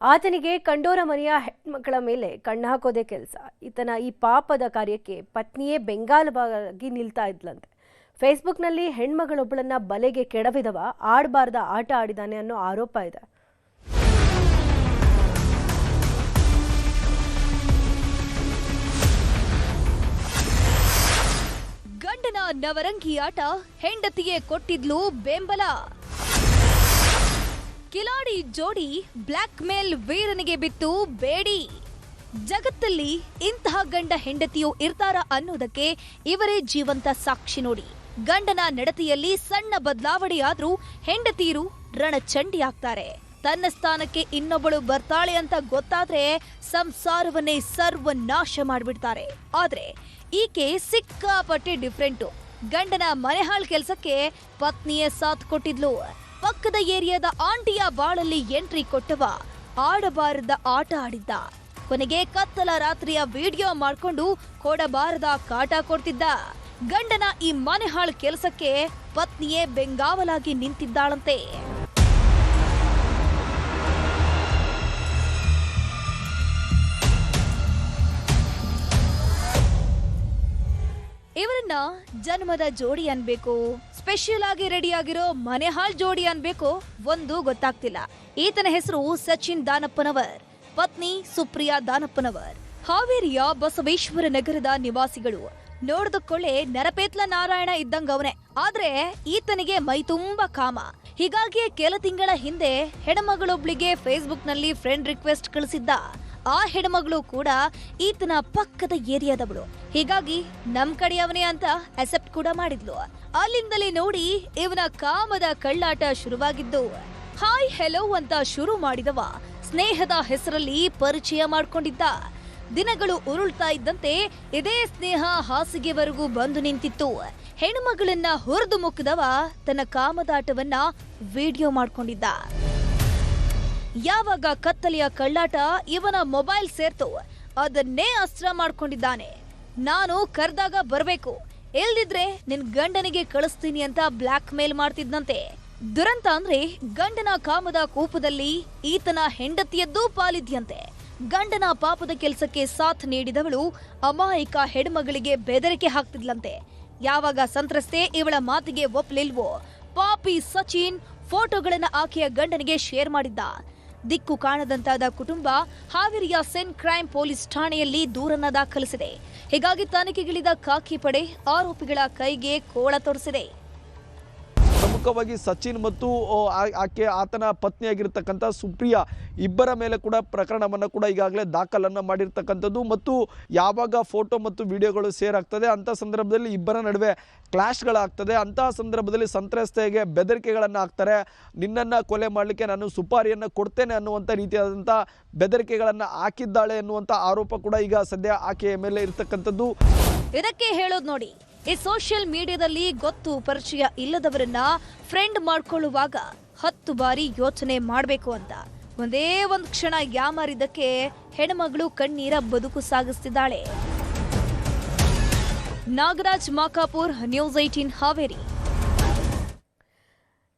ಆತನಿಗೆ ಕಂಡೋರ ಮನೆಯ ಹೆಣ್ಮಕ್ಕಳ ಮೇಲೆ ಕಣ್ಣು ಹಾಕೋದೇ ಕೆಲಸ. ಈತನ ಈ ಪಾಪದ ಕಾರ್ಯಕ್ಕೆ ಪತ್ನಿಯೇ ಬೆಂಗಾಲವಾಗಿ ನಿಲ್ತಾ ಇದ್ಲಂತೆ. ಫೇಸ್ಬುಕ್ನಲ್ಲಿ ಹೆಣ್ಮಗಳೊಬ್ಬಳನ್ನ ಬಲೆಗೆ ಕೆಡವಿದವ ಆಡಬಾರ್ದ ಆಟ ಆಡಿದಾನೆ ಅನ್ನೋ ಆರೋಪ ಇದೆ. ಗಂಡನ ನವರಂಗಿ ಆಟ ಹೆಂಡತಿಗೆ ಕೊಟ್ಟಿದ್ಲು ಬೆಂಬಲ. ಕಿಲಾಡಿ ಜೋಡಿ ಬ್ಲ್ಯಾಕ್ ಮೇಲ್ ವೀರನಿಗೆ ಬಿತ್ತು ಬೇಡಿ. ಜಗತ್ತಲ್ಲಿ ಇಂತಹ ಗಂಡ ಹೆಂಡತಿಯು ಇರ್ತಾರ ಅನ್ನೋದಕ್ಕೆ ಇವರೇ ಜೀವಂತ ಸಾಕ್ಷಿ ನೋಡಿ. ಗಂಡನ ನಡತೆಯಲ್ಲಿ ಸಣ್ಣ ಬದಲಾವಣೆಯಾದ್ರೂ ಹೆಂಡತಿಯರು ರಣಚಂಡಿ ಆಗ್ತಾರೆ. ತನ್ನ ಸ್ಥಾನಕ್ಕೆ ಇನ್ನೊಬ್ಬಳು ಬರ್ತಾಳೆ ಅಂತ ಗೊತ್ತಾದ್ರೆ ಸಂಸಾರವನ್ನೇ ಸರ್ವನಾಶ ಮಾಡಿಬಿಡ್ತಾರೆ. ಆದ್ರೆ ಈಕೆ ಸಿಕ್ಕಾಪಟ್ಟೆ ಡಿಫ್ರೆಂಟು. ಗಂಡನ ಮನೆಹಾಳ್ ಕೆಲ್ಸಕ್ಕೆ ಪತ್ನಿಯೇ ಸಾಥ್ ಕೊಟ್ಟಿದ್ಲು. ಪಕ್ಕದ ಏರಿಯಾದ ಆಂಟಿಯ ಬಾಳಲ್ಲಿ ಎಂಟ್ರಿ ಕೊಟ್ಟವ ಆಡಬಾರದ ಆಟ ಆಡಿದ್ದ. ಕೊನೆಗೆ ಕತ್ತಲ ರಾತ್ರಿಯ ವಿಡಿಯೋ ಮಾಡ್ಕೊಂಡು ಕೊಡಬಾರದ ಕಾಟ ಕೊಡ್ತಿದ್ದ. ಗಂಡನ ಈ ಮನೆಹಾಳ್ ಕೆಲಸಕ್ಕೆ ಪತ್ನಿಯೇ ಬೆಂಗಾವಲಾಗಿ ನಿಂತಿದ್ದಾಳಂತೆ. ಇವರನ್ನ ಜನ್ಮದ ಜೋಡಿ ಅನ್ಬೇಕು, ಸ್ಪೆಷಲ್ ಆಗಿ ರೆಡಿ ಆಗಿರೋ ಮನೆಹಾಳ್ ಜೋಡಿ ಅನ್ಬೇಕು, ಒಂದು ಗೊತ್ತಾಗ್ತಿಲ್ಲ. ಈತನ ಹೆಸರು ಸಚಿನ್ ದಾನಪ್ಪನವರ್, ಪತ್ನಿ ಸುಪ್ರಿಯಾ ದಾನಪ್ಪನವರ್. ಹಾವೇರಿಯ ಬಸವೇಶ್ವರ ನಗರದ ನಿವಾಸಿಗಳು. ನೋಡಿದಕೊಳ್ಳೆ ನರಪೇತ್ಲ ನಾರಾಯಣ ಇದ್ದಂಗವನೇ. ಆದ್ರೆ ಈತನಿಗೆ ಮೈ ತುಂಬಾ ಕಾಮ. ಹೀಗಾಗಿ ಕೆಲ ತಿಂಗಳ ಹಿಂದೆ ಹೆಣ್ಮಗಳೊಬ್ಳಿಗೆ ಫೇಸ್ಬುಕ್ ನಲ್ಲಿ ಫ್ರೆಂಡ್ ರಿಕ್ವೆಸ್ಟ್ ಕಳಿಸಿದ್ದ. ಆ ಹೆಣ್ಮಗಳು ಕೂಡ ಈತನ ಪಕ್ಕದ ಏರಿಯಾದವಳು. ಹೀಗಾಗಿ ನಮ್ ಕಡೆಯವನೇ ಅಂತ ಅಕ್ಸೆಪ್ಟ್ ಕೂಡ ಮಾಡಿದ್ಲು. ಅಲ್ಲಿಂದಲೇ ನೋಡಿ ಇವನ ಕಾಮದ ಕಳ್ಳಾಟ ಶುರುವಾಗಿದ್ದು. ಹಾಯ್ ಹೆಲೋ ಅಂತ ಶುರು ಮಾಡಿದವ ಸ್ನೇಹದ ಹೆಸರಲ್ಲಿ ಪರಿಚಯ ಮಾಡ್ಕೊಂಡಿದ್ದ. ದಿನಗಳು ಉರುಳ್ತಾ ಇದ್ದಂತೆ ಇದೇ ಸ್ನೇಹ ಹಾಸಿಗೆವರೆಗೂ ಬಂದು ನಿಂತಿತ್ತು. ಹೆಣ್ಮಗಳನ್ನ ಹುರಿದು ಮುಕ್ಕದವ ತನ್ನ ಕಾಮದಾಟವನ್ನ ವಿಡಿಯೋ ಮಾಡ್ಕೊಂಡಿದ್ದ. ಯಾವಾಗ ಕತ್ತಲೆಯ ಕಳ್ಳಾಟ ಇವನ ಮೊಬೈಲ್ ಸೇರ್ತೋ ಅದನ್ನೇ ಅಸ್ತ್ರ ಮಾಡ್ಕೊಂಡಿದ್ದಾನೆ. ನಾನು ಕರ್ದಾಗ ಬರ್ಬೇಕು, ಇಲ್ದಿದ್ರೆ ನಿನ್ ಗಂಡನಿಗೆ ಕಳಿಸ್ತೀನಿ ಅಂತ ಬ್ಲ್ಯಾಕ್ ಮೇಲ್ ಮಾಡ್ತಿದ್ನಂತೆ. ದುರಂತ ಅಂದ್ರೆ ಗಂಡನ ಕಾಮದ ಕೂಪದಲ್ಲಿ ಈತನ ಹೆಂಡತಿಯದ್ದೂ ಪಾಲಿದ್ಯಂತೆ. ಗಂಡನ ಪಾಪದ ಕೆಲಸಕ್ಕೆ ಸಾಥ್ ನೀಡಿದವಳು ಅಮಾಯಕ ಹೆಣ್ಮಗಳಿಗೆ ಬೆದರಿಕೆ ಹಾಕ್ತಿದ್ಲಂತೆ. ಯಾವಾಗ ಸಂತ್ರಸ್ತೆ ಇವಳ ಮಾತಿಗೆ ಒಪ್ಲಿಲ್ವೋ ಪಾಪಿ ಸಚಿನ್ ಫೋಟೋಗಳನ್ನ ಆಕೆಯ ಗಂಡನಿಗೆ ಶೇರ್ ಮಾಡಿದ್ದ. ದಿಕ್ಕು ಕಾಣದಂತಾದ ಕುಟುಂಬ ಹಾವೇರಿಯ ಸೆನ್ ಕ್ರೈಮ್ ಪೊಲೀಸ್ ಠಾಣೆಯಲ್ಲಿ ದೂರನ್ನ ದಾಖಲಿಸಿದೆ. ಹೀಗಾಗಿ ತನಿಖೆಗಿಳಿದ ಖಾಕಿ ಪಡೆ ಆರೋಪಿಗಳ ಕೈಗೆ ಕೋಳ ತೊಡಿಸಿದೆ. ಪ್ರಮುಖವಾಗಿ ಸಚಿನ್ ಮತ್ತು ಆತನ ಪತ್ನಿಯಾಗಿರ್ತಕ್ಕಂಥ ಸುಪ್ರಿಯಾ ಇಬ್ಬರ ಮೇಲೆ ಕೂಡ ಪ್ರಕರಣವನ್ನು ಕೂಡ ಈಗಾಗಲೇ ದಾಖಲನ್ನು ಮಾಡಿರ್ತಕ್ಕಂಥದ್ದು. ಮತ್ತು ಯಾವಾಗ ಫೋಟೋ ಮತ್ತು ವಿಡಿಯೋಗಳು ಶೇರ್ ಆಗ್ತದೆ ಅಂಥ ಸಂದರ್ಭದಲ್ಲಿ ಇಬ್ಬರ ನಡುವೆ ಕ್ಲಾಶ್ಗಳಾಗ್ತದೆ. ಅಂತಹ ಸಂದರ್ಭದಲ್ಲಿ ಸಂತ್ರಸ್ತೆಗೆ ಬೆದರಿಕೆಗಳನ್ನು ಹಾಕ್ತಾರೆ. ನಿನ್ನನ್ನು ಕೊಲೆ ಮಾಡಲಿಕ್ಕೆ ನಾನು ಸುಪಾರಿಯನ್ನು ಕೊಡ್ತೇನೆ ಅನ್ನುವಂಥ ರೀತಿಯಾದಂಥ ಬೆದರಿಕೆಗಳನ್ನು ಹಾಕಿದ್ದಾಳೆ ಎನ್ನುವಂಥ ಆರೋಪ ಕೂಡ ಈಗ ಸದ್ಯ ಆಕೆಯ ಮೇಲೆ ಇರ್ತಕ್ಕಂಥದ್ದು. ಇದಕ್ಕೆ ಹೇಳೋದು ನೋಡಿ, ಈ ಸೋಷಿಯಲ್ ಮೀಡಿಯಾದಲ್ಲಿ ಗೊತ್ತು ಪರಿಚಯ ಇಲ್ಲದವರನ್ನ ಫ್ರೆಂಡ್ ಮಾಡ್ಕೊಳ್ಳುವಾಗ 10 ಬಾರಿ ಯೋಚನೆ ಮಾಡಬೇಕು ಅಂತ. ಒಂದೇ ಒಂದು ಕ್ಷಣ ಯಾಮಾರಿದ್ದಕ್ಕೆ ಹೆಣ್ಮಗಳು ಕಣ್ಣೀರ ಬದುಕು ಸಾಗಿಸ್ತಿದ್ದಾಳೆ. ನಾಗರಾಜ್ ಮಾಕಾಪುರ್, ನ್ಯೂಸ್ 18 ಹಾವೇರಿ.